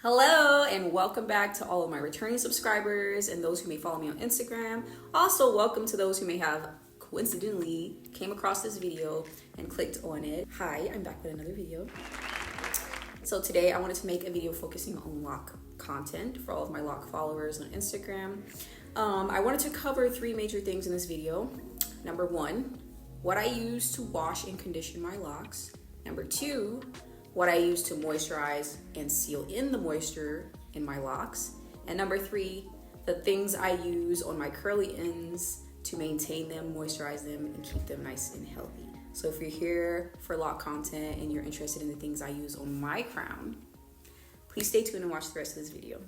Hello and welcome back to all of my returning subscribers and those who may follow me on Instagram. Also, welcome to those who may have coincidentally came across this video and clicked on it. Hi, I'm back with another video. So today I wanted to make a video focusing on lock content for all of my lock followers on Instagram. I wanted to cover three major things in this video. Number one, what I use to wash and condition my locks. Number two, what I use to moisturize and seal in the moisture in my locks. And number three, the things I use on my curly ends to maintain them, moisturize them, and keep them nice and healthy. So if you're here for lock content and you're interested in the things I use on my crown, please stay tuned and watch the rest of this video.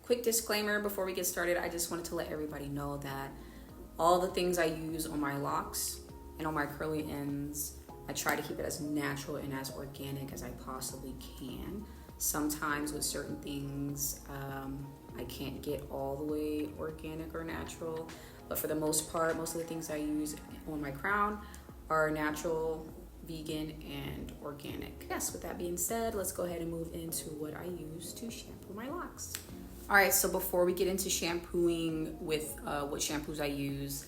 Quick disclaimer before we get started, I just wanted to let everybody know that all the things I use on my locks and on my curly ends, I try to keep it as natural and as organic as I possibly can. Sometimes with certain things, I can't get all the way organic or natural, but for the most part, most of the things I use on my crown are natural, vegan, and organic. Yes, with that being said, let's go ahead and move into what I use to shampoo my locks. All right, so before we get into shampooing with what shampoos I use,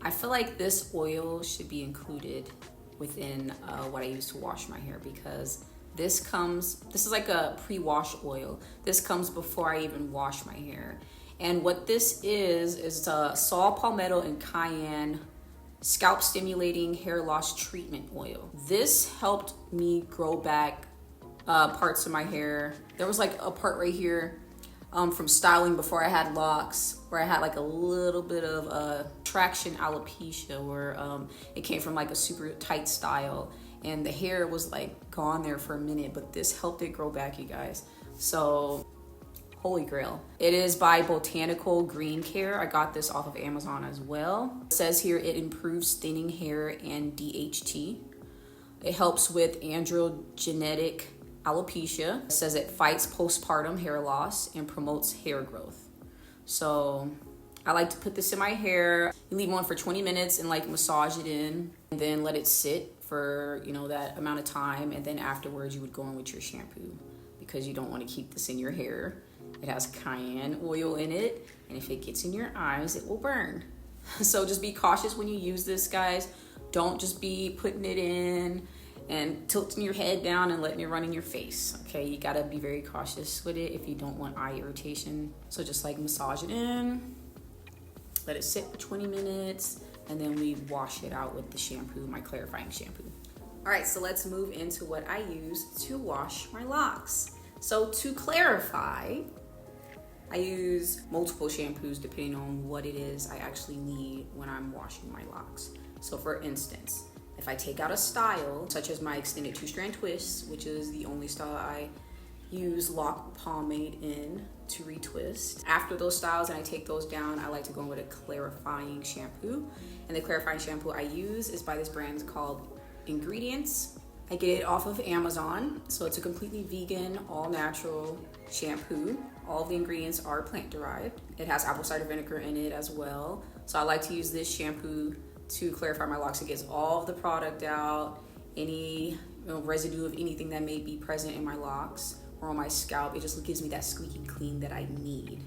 I feel like this oil should be included within what I use to wash my hair, because this is like a pre-wash oil. This comes before I even wash my hair. And what this is saw palmetto and cayenne scalp stimulating hair loss treatment oil. This helped me grow back parts of my hair. There was like a part right here from styling before I had locks, where I had like a little bit of traction alopecia, where it came from like a super tight style and the hair was like gone there for a minute, but this helped it grow back, you guys. So holy grail. It is by Botanical Green Care. I got this off of Amazon as well. It says here it improves thinning hair and DHT. It helps with androgenetic alopecia. It says it fights postpartum hair loss and promotes hair growth. So I like to put this in my hair. You leave one for 20 minutes and like massage it in, and then let it sit for, that amount of time. And then afterwards you would go in with your shampoo, because you don't want to keep this in your hair. It has cayenne oil in it, and if it gets in your eyes, it will burn. So just be cautious when you use this, guys. Don't just be putting it in and tilting your head down and letting it run in your face. Okay, you gotta be very cautious with it if you don't want eye irritation. So just like massage it in, let it sit for 20 minutes, and then we wash it out with the shampoo, my clarifying shampoo. All right, so let's move into what I use to wash my locks. So to clarify, I use multiple shampoos depending on what it is I actually need when I'm washing my locks. So for instance, if I take out a style, such as my extended 2-strand twists, which is the only style I use lock pomade in to retwist. After those styles and I take those down, I like to go in with a clarifying shampoo. And the clarifying shampoo I use is by this brand called Ingredients. I get it off of Amazon. So it's a completely vegan, all natural shampoo. All of the ingredients are plant derived. It has apple cider vinegar in it as well. So I like to use this shampoo to clarify my locks. It gets all of the product out, any residue of anything that may be present in my locks or on my scalp. It just gives me that squeaky clean that I need.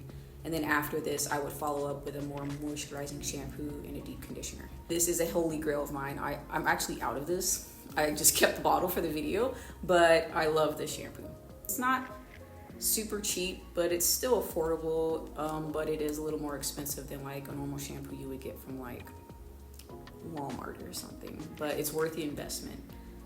And then after this, I would follow up with a more moisturizing shampoo and a deep conditioner. This is a holy grail of mine. I'm actually out of this. I just kept the bottle for the video, but I love this shampoo. It's not super cheap, but it's still affordable, but it is a little more expensive than like a normal shampoo you would get from like Walmart or something, but it's worth the investment.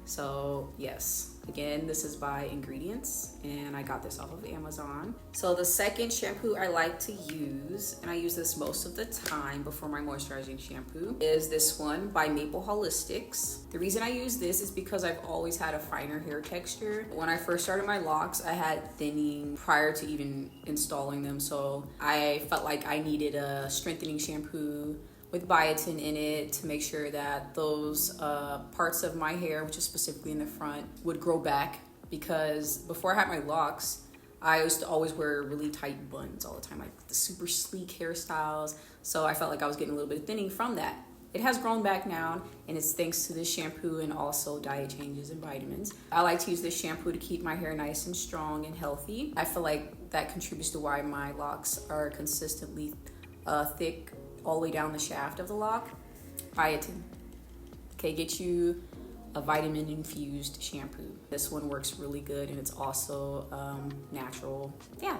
So yes, again, this is by Ingredients, and I got this off of Amazon. So the second shampoo I like to use, and I use this most of the time before my moisturizing shampoo, is this one by Maple Holistics. The reason I use this is because I've always had a finer hair texture. When I first started my locks, I had thinning prior to even installing them, so I felt like I needed a strengthening shampoo with biotin in it to make sure that those parts of my hair, which is specifically in the front, would grow back. Because before I had my locks, I used to always wear really tight buns all the time, like the super sleek hairstyles. So I felt like I was getting a little bit of thinning from that. It has grown back now, and it's thanks to this shampoo and also diet changes and vitamins. I like to use this shampoo to keep my hair nice and strong and healthy. I feel like that contributes to why my locks are consistently thick all the way down the shaft of the lock. Biotin. Okay, get you a vitamin infused shampoo. This one works really good, and it's also natural. Yeah.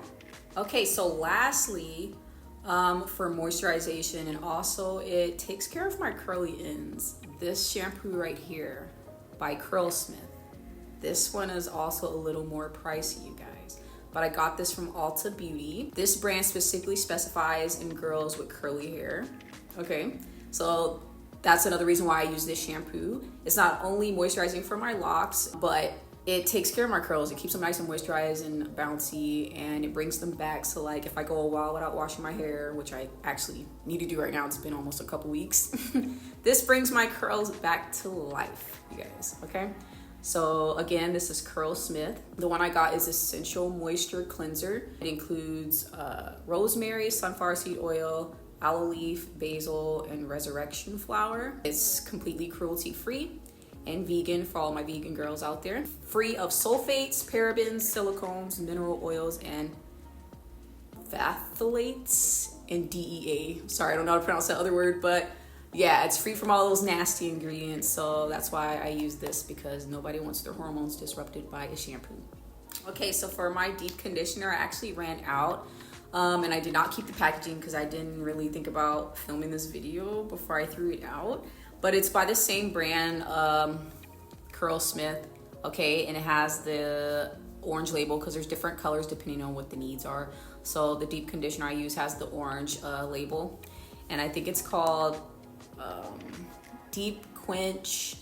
Okay, so lastly, for moisturization, and also it takes care of my curly ends. This shampoo right here by Curlsmith. This one is also a little more pricey, you guys, but I got this from Ulta Beauty. This brand specifically specifies in girls with curly hair. Okay, so that's another reason why I use this shampoo. It's not only moisturizing for my locks, but it takes care of my curls. It keeps them nice and moisturized and bouncy, and it brings them back. So like if I go a while without washing my hair, which I actually need to do right now, it's been almost a couple weeks. This brings my curls back to life, you guys, okay? So again, this is Curlsmith. The one I got is Essential Moisture Cleanser. It includes rosemary, sunflower seed oil, aloe leaf, basil, and resurrection flower. It's completely cruelty-free and vegan for all my vegan girls out there. Free of sulfates, parabens, silicones, mineral oils, and phthalates, and DEA. Sorry, I don't know how to pronounce that other word, but yeah, it's free from all those nasty ingredients. So that's why I use this, because nobody wants their hormones disrupted by a shampoo. Okay, so for my deep conditioner, I actually ran out. And I did not keep the packaging because I didn't really think about filming this video before I threw it out. But it's by the same brand, Curlsmith, okay? And it has the orange label because there's different colors depending on what the needs are. So the deep conditioner I use has the orange label. And I think it's called Deep Quench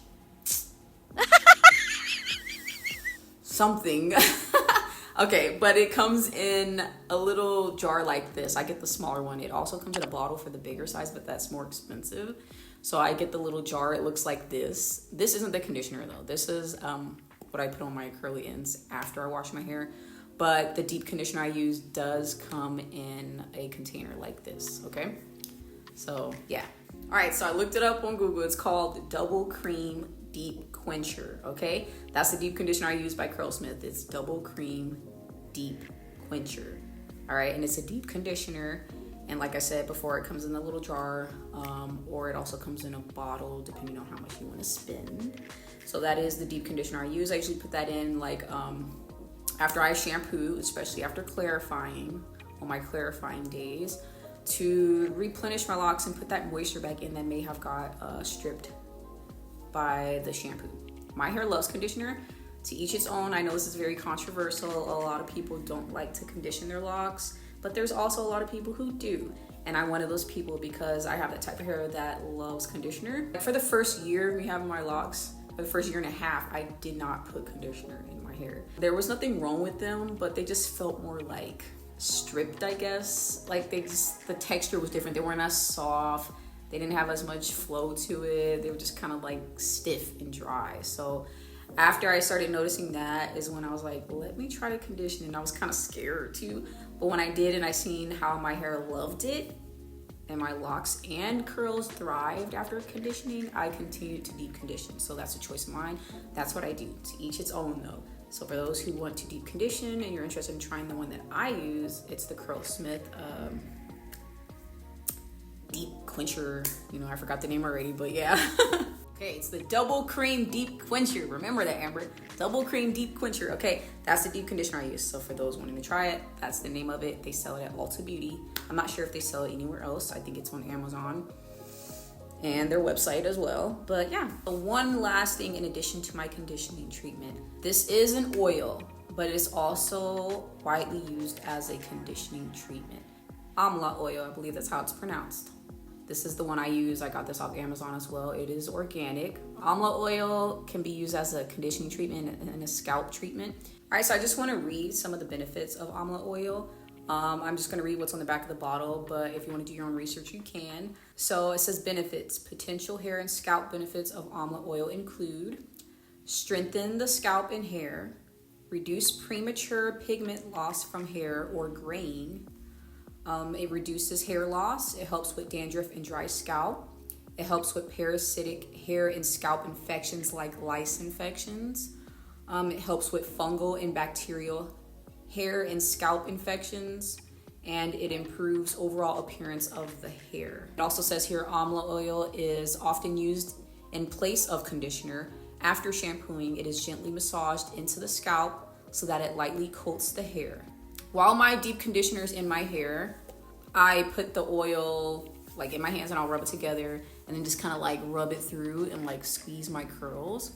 something. Okay, but it comes in a little jar like this. I get the smaller one. It also comes in a bottle for the bigger size, but that's more expensive. So I get the little jar. It looks like this. This isn't the conditioner though. This is what I put on my curly ends after I wash my hair. But the deep conditioner I use does come in a container like this, okay? So yeah. All right, so I looked it up on Google. It's called Double Cream Deep Quencher, okay? That's the deep conditioner I use by Curlsmith. It's Double Cream Deep Quencher, all right? And it's a deep conditioner, and like I said before, it comes in a little jar, or it also comes in a bottle depending on how much you want to spend. So that is the deep conditioner I use. I usually put that in like after I shampoo, especially after clarifying, on my clarifying days, to replenish my locks and put that moisture back in that may have got stripped by the shampoo. My Hair Loves conditioner, to each its own. I know this is very controversial. A lot of people don't like to condition their locks, but there's also a lot of people who do. And I'm one of those people because I have that type of hair that loves conditioner. For the first year we have my locks, for the first year and a half, I did not put conditioner in my hair. There was nothing wrong with them, but they just felt more like stripped, I guess. Like the texture was different. They weren't as soft. They didn't have as much flow to it. They were just kind of like stiff and dry. So after I started noticing that is when I was like, let me try to condition. And I was kind of scared too. But when I did and I seen how my hair loved it and my locks and curls thrived after conditioning, I continued to deep condition. So that's a choice of mine. That's what I do. To each its own though. So for those who want to deep condition and you're interested in trying the one that I use, it's the Curlsmith Deep Quencher. You know, I forgot the name already, but yeah. Okay, it's the Double Cream Deep Quencher. Remember that, Amber. Double Cream Deep Quencher. Okay, that's the deep conditioner I use. So for those wanting to try it, that's the name of it. They sell it at Ulta Beauty. I'm not sure if they sell it anywhere else. I think it's on Amazon and their website as well. But yeah, one last thing in addition to my conditioning treatment. This is an oil, but it's also widely used as a conditioning treatment. Amla oil, I believe that's how it's pronounced. This is the one I use. I got this off Amazon as well. It is organic. Amla oil can be used as a conditioning treatment and a scalp treatment. All right, so I just want to read some of the benefits of amla oil. I'm just going to read what's on the back of the bottle, but if you want to do your own research, you can. So it says benefits. Potential hair and scalp benefits of amla oil include strengthen the scalp and hair, reduce premature pigment loss from hair or graying. It reduces hair loss. It helps with dandruff and dry scalp. It helps with parasitic hair and scalp infections like lice infections. It helps with fungal and bacterial hair and scalp infections. And it improves overall appearance of the hair. It also says here amla oil is often used in place of conditioner. After shampooing, it is gently massaged into the scalp so that it lightly coats the hair. While my deep conditioner is in my hair, I put the oil like in my hands and I'll rub it together and then just kind of like rub it through and like squeeze my curls.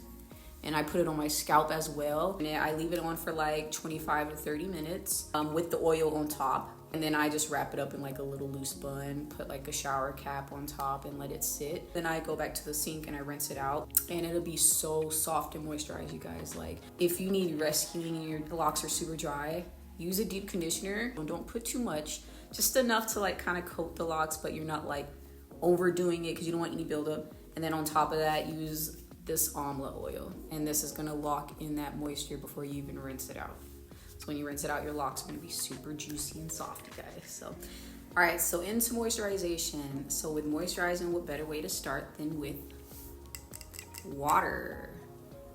And I put it on my scalp as well. And I leave it on for like 25 to 30 minutes with the oil on top. And then I just wrap it up in like a little loose bun, put like a shower cap on top and let it sit. Then I go back to the sink and I rinse it out and it'll be so soft and moisturized, you guys. Like if you need rescuing and your locks are super dry, use a deep conditioner. Don't put too much, just enough to like kind of coat the locks, but you're not like overdoing it because you don't want any buildup. And then on top of that, use this amla oil. And this is gonna lock in that moisture before you even rinse it out. So when you rinse it out, your locks are gonna be super juicy and soft, you guys. So, all right, so into moisturization. So with moisturizing, what better way to start than with water?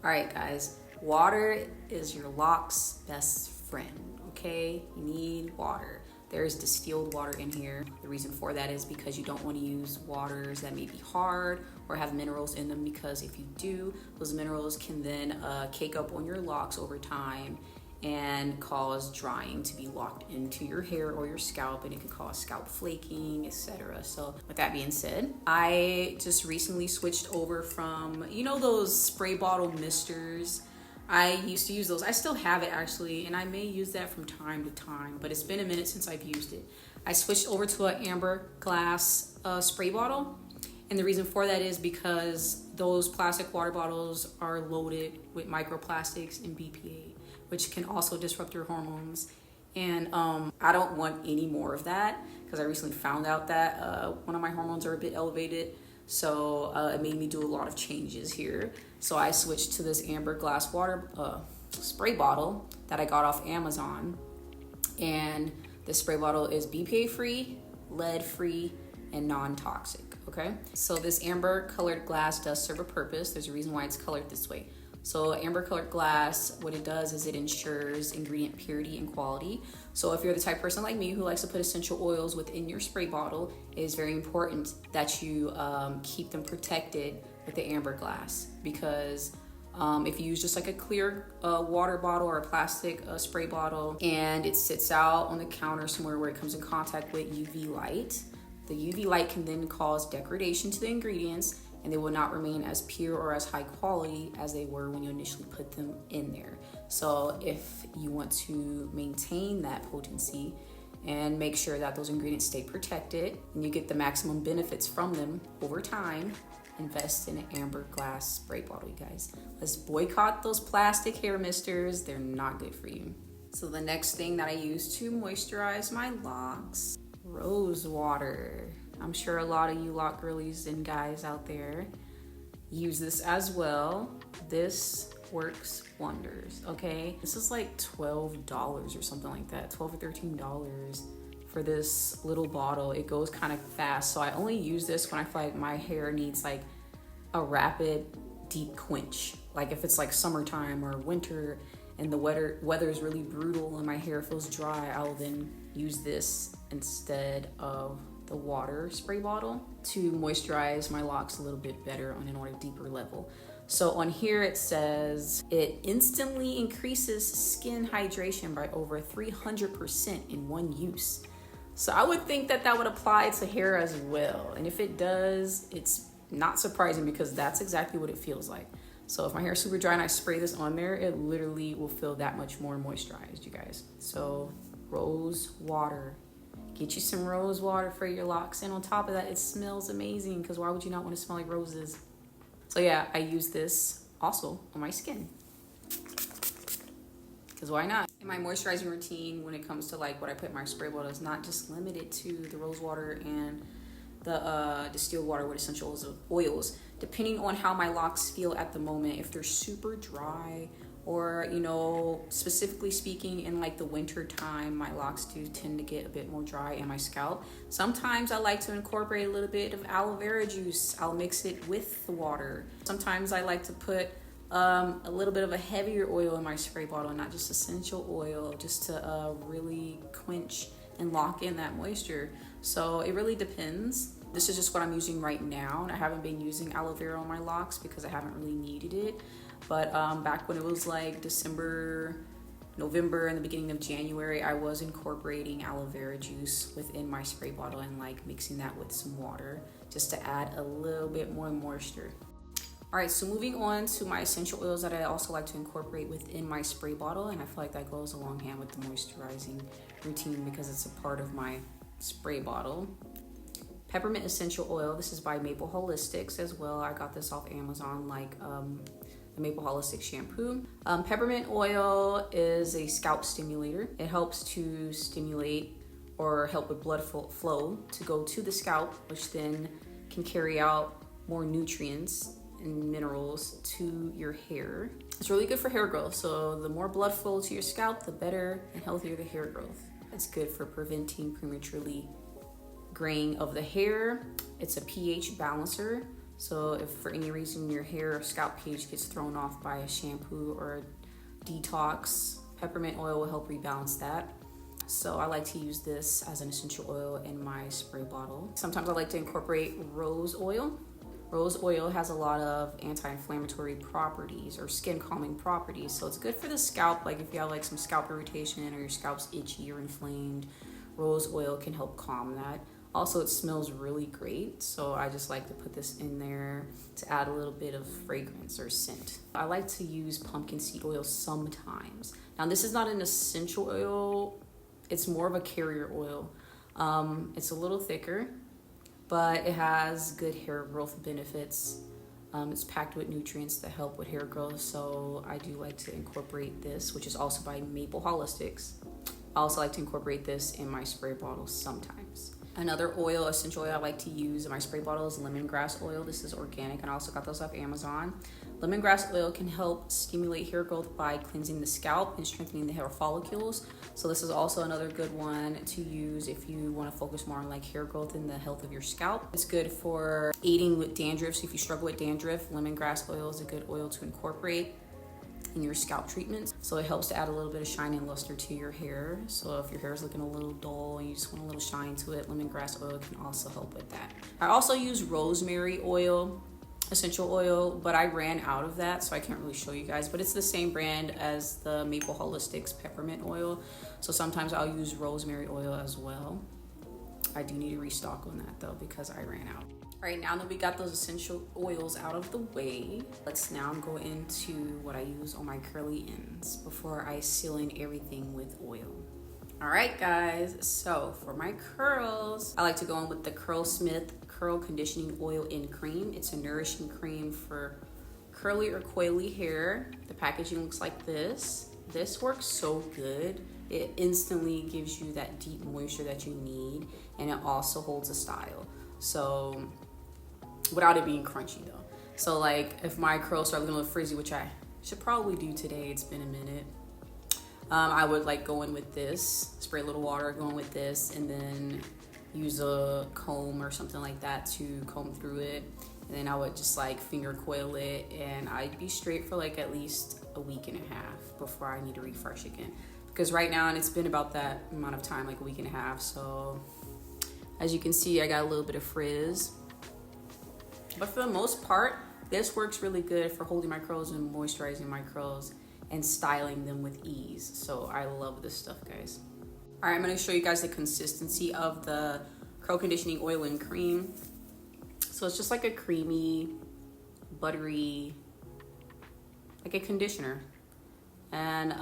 All right, guys, water is your locks' best friend, okay? You need water. There is distilled water in here. The reason for that is because you don't want to use waters that may be hard or have minerals in them, because if you do, those minerals can then cake up on your locks over time and cause drying to be locked into your hair or your scalp, and it can cause scalp flaking, etc. So with that being said, I just recently switched over from, you know, those spray bottle misters. I used to use those. I still have it actually, and I may use that from time to time, but it's been a minute since I've used it. I switched over to an amber glass spray bottle, and the reason for that is because those plastic water bottles are loaded with microplastics and BPA, which can also disrupt your hormones. And I don't want any more of that, because I recently found out that one of my hormones are a bit elevated. So it made me do a lot of changes here. So I switched to this amber glass water spray bottle that I got off Amazon. And this spray bottle is BPA free, lead free, and non-toxic, okay? So this amber colored glass does serve a purpose. There's a reason why it's colored this way. So amber colored glass, what it does is it ensures ingredient purity and quality. So if you're the type of person like me who likes to put essential oils within your spray bottle, it is very important that you keep them protected with the amber glass, because if you use just like a clear water bottle or a plastic spray bottle and it sits out on the counter somewhere where it comes in contact with UV light, the UV light can then cause degradation to the ingredients, and they will not remain as pure or as high quality as they were when you initially put them in there. So if you want to maintain that potency and make sure that those ingredients stay protected and you get the maximum benefits from them over time, invest in an amber glass spray bottle, you guys. Let's boycott those plastic hair misters. They're not good for you. So the next thing that I use to moisturize my locks, rose water. I'm sure a lot of you lock girlies and guys out there use this as well. This works wonders, okay? This is like $12 or something like that, $12 or $13 for this little bottle. It goes kind of fast, so I only use this when I feel like my hair needs like a rapid, deep quench. Like if it's like summertime or winter and the weather is really brutal and my hair feels dry, I'll then use this instead of the water spray bottle to moisturize my locks a little bit better on a deeper level. So on here it says it instantly increases skin hydration by over 300% in one use. So I would think that that would apply to hair as well. And if it does, it's not surprising because that's exactly what it feels like. So if my hair is super dry and I spray this on there, it literally will feel that much more moisturized, you guys. So rose water. Get you some rose water for your locks. And on top of that, it smells amazing, because why would you not want to smell like roses? So yeah, I use this also on my skin, because why not? And my moisturizing routine when it comes to like what I put in my spray bottle is not just limited to the rose water and the distilled water with essential oils. Depending on how my locks feel at the moment, if they're super dry or, you know, specifically speaking in like the winter time, my locks do tend to get a bit more dry in my scalp. Sometimes I like to incorporate a little bit of aloe vera juice. I'll mix it with the water. Sometimes I like to put a little bit of a heavier oil in my spray bottle, not just essential oil, just to really quench and lock in that moisture. So it really depends. This is just what I'm using right now, and I haven't been using aloe vera on my locks because I haven't really needed it. But back when it was like December, November, and the beginning of January, I was incorporating aloe vera juice within my spray bottle and like mixing that with some water just to add a little bit more moisture. All right, so moving on to my essential oils that I also like to incorporate within my spray bottle, and I feel like that goes along hand with the moisturizing routine because it's a part of my spray bottle. Peppermint essential oil. This is by Maple Holistics as well. I got this off Amazon, like the Maple Holistic shampoo. Peppermint oil is a scalp stimulator. It helps to stimulate or help with blood flow to go to the scalp, which then can carry out more nutrients and minerals to your hair. It's really good for hair growth. So the more blood flow to your scalp, the better and healthier the hair growth. It's good for preventing prematurely graying of the hair. It's a pH balancer. So if for any reason your hair or scalp pH gets thrown off by a shampoo or a detox, peppermint oil will help rebalance that. So I like to use this as an essential oil in my spray bottle. Sometimes I like to incorporate rose oil. Rose oil has a lot of anti-inflammatory properties or skin calming properties. So it's good for the scalp. Like if you have like some scalp irritation or your scalp's itchy or inflamed, rose oil can help calm that. Also, it smells really great. So I just like to put this in there to add a little bit of fragrance or scent. I like to use pumpkin seed oil sometimes. Now this is not an essential oil. It's more of a carrier oil. It's a little thicker, but it has good hair growth benefits. It's packed with nutrients that help with hair growth, so I do like to incorporate this, which is also by Maple Holistics. I also like to incorporate this in my spray bottle sometimes. Another oil, essential oil I like to use in my spray bottle is lemongrass oil. This is organic, and I also got those off Amazon. Lemongrass oil can help stimulate hair growth by cleansing the scalp and strengthening the hair follicles. So this is also another good one to use if you want to focus more on like hair growth and the health of your scalp. It's good for aiding with dandruff. So if you struggle with dandruff, lemongrass oil is a good oil to incorporate in your scalp treatments. So it helps to add a little bit of shine and luster to your hair. So if your hair is looking a little dull and you just want a little shine to it, lemongrass oil can also help with that. I also use rosemary oil, essential oil, but I ran out of that, so I can't really show you guys, but it's the same brand as the Maple Holistics peppermint oil. So sometimes I'll use rosemary oil as well. I do need to restock on that though because I ran out. All right, now that we got those essential oils out of the way, let's now go into what I use on my curly ends before I seal in everything with oil. All right, guys, so for my curls, I like to go in with the Curlsmith Curl Conditioning Oil in Cream. It's a nourishing cream for curly or coily hair. The packaging looks like this. This works so good. It instantly gives you that deep moisture that you need, and it also holds a style. So without it being crunchy though. So like if my curls start looking a little frizzy, which I should probably do today, it's been a minute, I would like go in with this, spray a little water, go in with this, and then use a comb or something like that to comb through it. And then I would just like finger coil it, and I'd be straight for like at least a week and a half before I need to refresh again. Because right now, and it's been about that amount of time, like a week and a half. So as you can see, I got a little bit of frizz. But for the most part, this works really good for holding my curls and moisturizing my curls and styling them with ease. So I love this stuff, guys. All right, I'm gonna show you guys the consistency of the curl conditioning oil and cream. So it's just like a creamy, buttery, like a conditioner. And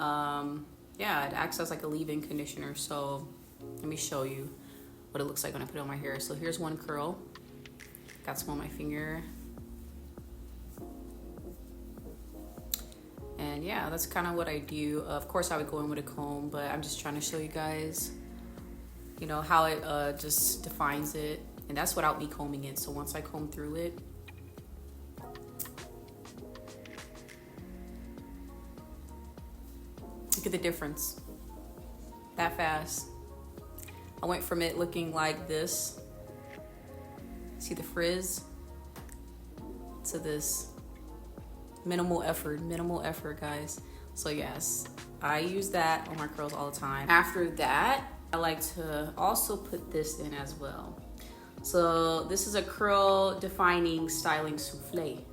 yeah, it acts as like a leave-in conditioner. So let me show you what it looks like when I put it on my hair. So here's one curl. Got some on my finger. And yeah, that's kind of what I do. Of course, I would go in with a comb, but I'm just trying to show you guys, you know, how it just defines it. And that's without me combing it. So once I comb through it, at the difference. That fast. I went from it looking like this, see the frizz, to this. Minimal effort, guys. So yes, I use that on my curls all the time. After that, I like to also put this in as well. So this is a curl defining styling souffle.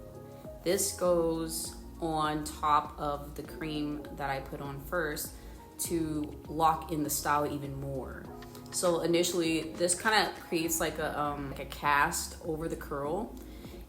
This goes on top of the cream that I put on first to lock in the style even more. So initially, this kind of creates like a cast over the curl,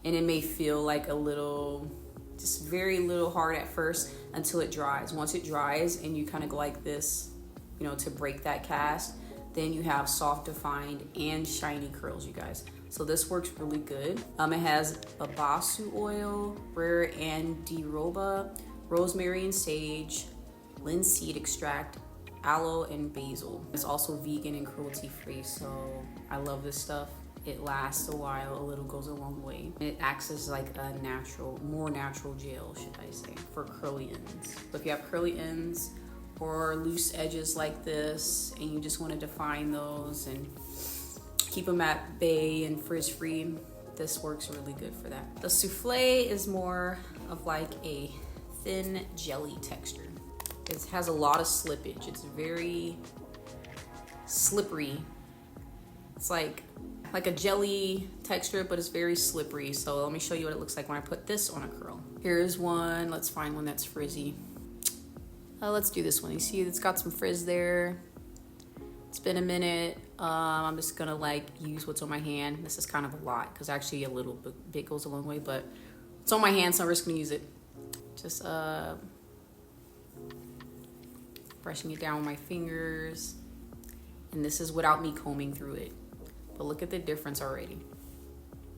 and it may feel like a little, just very little hard at first until it dries. Once it dries and you kind of go like this, you know, to break that cast, then you have soft, defined, and shiny curls, you guys. So this works really good. It has babasu oil, rare andiroba, rosemary and sage, linseed extract, aloe, and basil. It's also vegan and cruelty free, so I love this stuff. It lasts a while, a little goes a long way. It acts as like a natural, more natural gel, should I say, for curly ends. So if you have curly ends or loose edges like this, and you just want to define those and keep them at bay and frizz free, this works really good for that. The souffle is more of like a thin jelly texture. It has a lot of slippage. It's very slippery. It's like a jelly texture, but it's very slippery. So let me show you what it looks like when I put this on a curl. Here's one. Let's find one that's frizzy. Let's do this one. You see it's got some frizz there. It's been a minute. I'm just gonna like use what's on my hand. This is kind of a lot because actually a little bit goes a long way, but it's on my hand, so I'm just gonna use it. Just brushing it down with my fingers. And this is without me combing through it. But look at the difference already.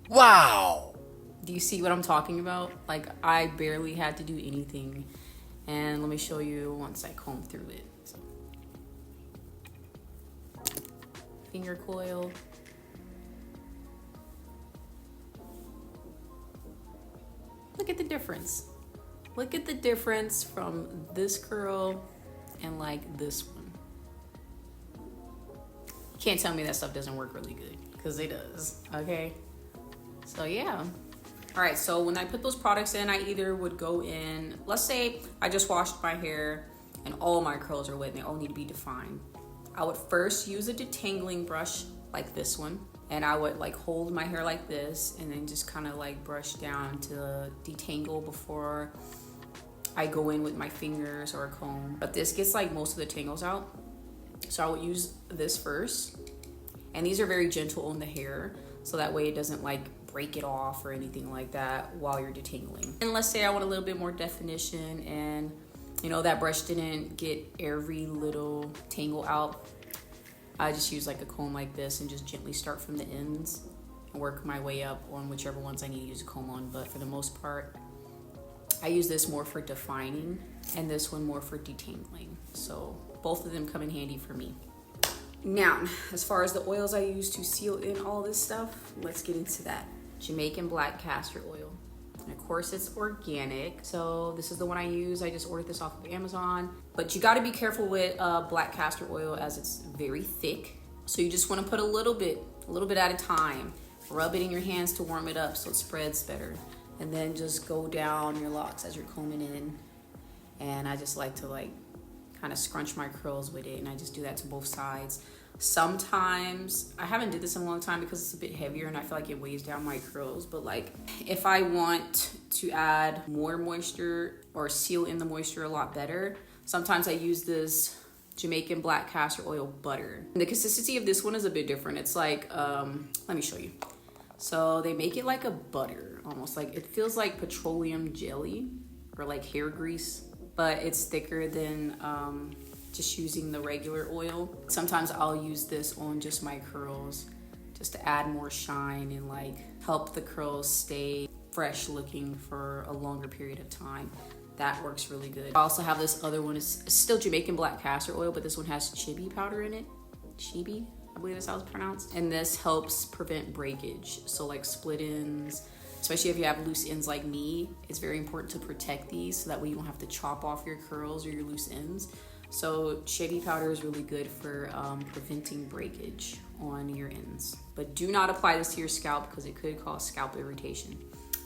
Wow! Do you see what I'm talking about? Like, I barely had to do anything. And let me show you once I comb through it. So, finger coil. Look at the difference. Look at the difference from this curl and like this one. You can't tell me that stuff doesn't work really good, because it does, okay? So yeah. All right, so when I put those products in, I either would go in, let's say I just washed my hair and all my curls are wet and they all need to be defined. I would first use a detangling brush like this one, and I would like hold my hair like this and then just kind of like brush down to detangle before I go in with my fingers or a comb. But this gets like most of the tangles out. So I would use this first. And these are very gentle on the hair, so that way it doesn't like break it off or anything like that while you're detangling. And let's say I want a little bit more definition and you know that brush didn't get every little tangle out. I just use like a comb like this and just gently start from the ends and work my way up on whichever ones I need to use a comb on. But for the most part, I use this more for defining and this one more for detangling. So both of them come in handy for me. Now, as far as the oils I use to seal in all this stuff, let's get into that. Jamaican black castor oil. And of course it's organic. So this is the one I use. I just ordered this off of Amazon. But you gotta be careful with black castor oil as it's very thick. So you just wanna put a little bit at a time. Rub it in your hands to warm it up so it spreads better. And then just go down your locks as you're combing in. And I just like to kind of scrunch my curls with it, and I just do that to both sides. Sometimes, I haven't did this in a long time because it's a bit heavier and I feel like it weighs down my curls, but like if I want to add more moisture or seal in the moisture a lot better, sometimes I use this Jamaican black castor oil butter. And the consistency of this one is a bit different. It's like, let me show you. So they make it like a butter, almost like, it feels like petroleum jelly or like hair grease, but it's thicker than just using the regular oil. Sometimes I'll use this on just my curls just to add more shine and like help the curls stay fresh looking for a longer period of time. That works really good. I also have this other one. It's still Jamaican black castor oil, but this one has chibi powder in it. Chibi, I believe that's how it's pronounced. And this helps prevent breakage. So like split ends, especially if you have loose ends like me, it's very important to protect these so that way you don't have to chop off your curls or your loose ends. So shaving powder is really good for preventing breakage on your ends. But do not apply this to your scalp because it could cause scalp irritation.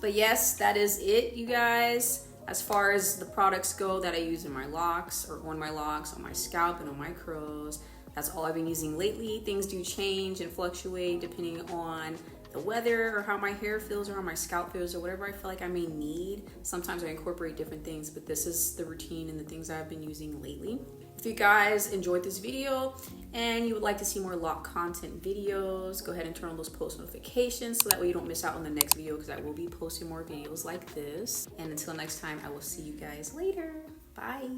But yes, that is it, you guys. As far as the products go that I use in my locks, or on my locks, on my scalp, and on my curls, that's all I've been using lately. Things do change and fluctuate depending on the weather or how my hair feels or how my scalp feels or whatever I feel like I may need. Sometimes I incorporate different things, but this is the routine and the things I've been using lately. If you guys enjoyed this video and you would like to see more lock content videos, go ahead and turn on those post notifications so that way you don't miss out on the next video, because I will be posting more videos like this. And until next time, I will see you guys later. Bye.